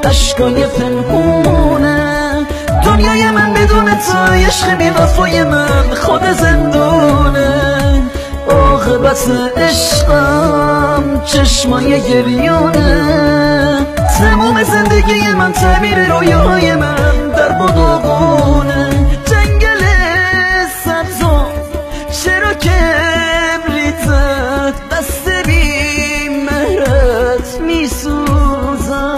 اشکای پنهونه دنیای من بدون تو عشق بی وفای من خود زندونه عاقبت عشقم چشمای گریونه تمام زندگی من تعبیر رویاهای من در باغونه جنگل سبزو چرا کبریتت دست بی مهرت میسوزم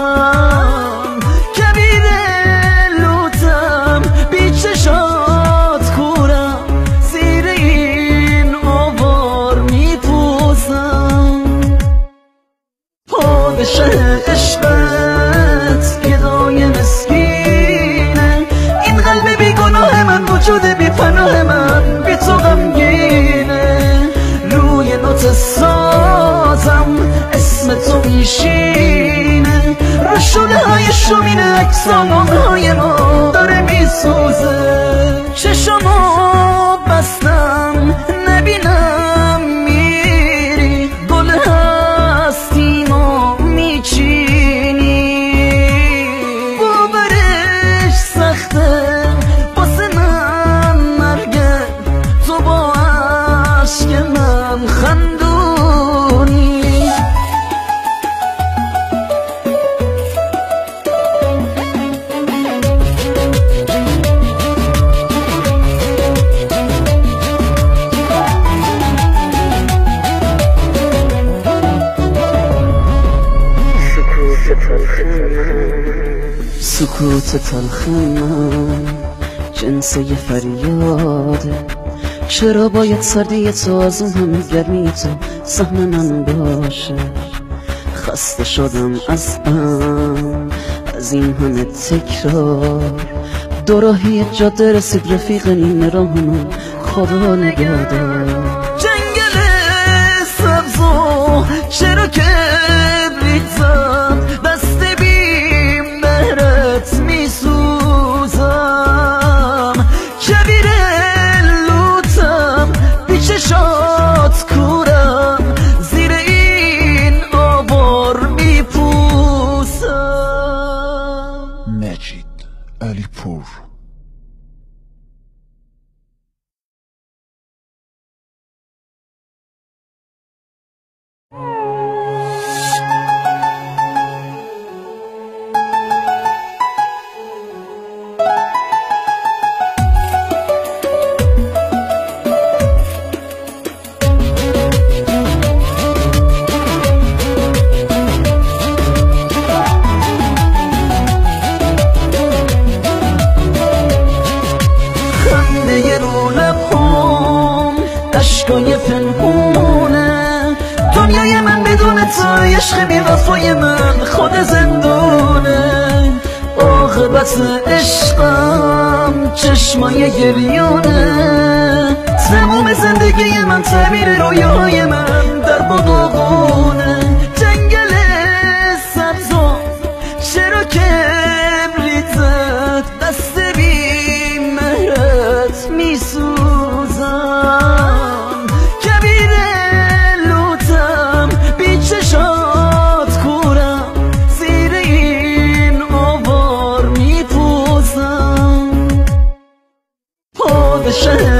کبیر لوتم بی چشات کورم زیر این آوار میپوزم پادشه عشقت گدای مسکینه این قلب بیگناه من وجود بی پناه من بی تو غمگینه روی نوت سازم اسم تو میشینه رو شده های شومین اکسانان های ما داره میسوزه چشمو بستم نبینم میری گل هستیمو میچینی باورش سخته واسه من مرگه تو با عشق من خندونی سکوت تلخ من جنس یه فریاده چرا باید سردی تو از اون همه گرمی تو سهم من باشه خسته شدم از غم از این همه تکرار دوراهی جاده رسید رفیق نیمه راهمون خدا نگهدار جنگل سبزو چرا کبریت زد دست بی مهرت میسوزم کبیر لوتم بی چشات کورم زیر این آوار میپوسم مجید علی پور اشکای پنهونه دنیای من بدون تو عشق بی وفای من خود زندونه عاقبت عشقم چشمای گریونه تمام زندگی من تعبیر رویاهای من در باغونه جنگل سبزو چرا کبریتت دست بی مهرت میسوزم کبیر لوتم بی چشات کورم زیر این آوار میپوزم پادشه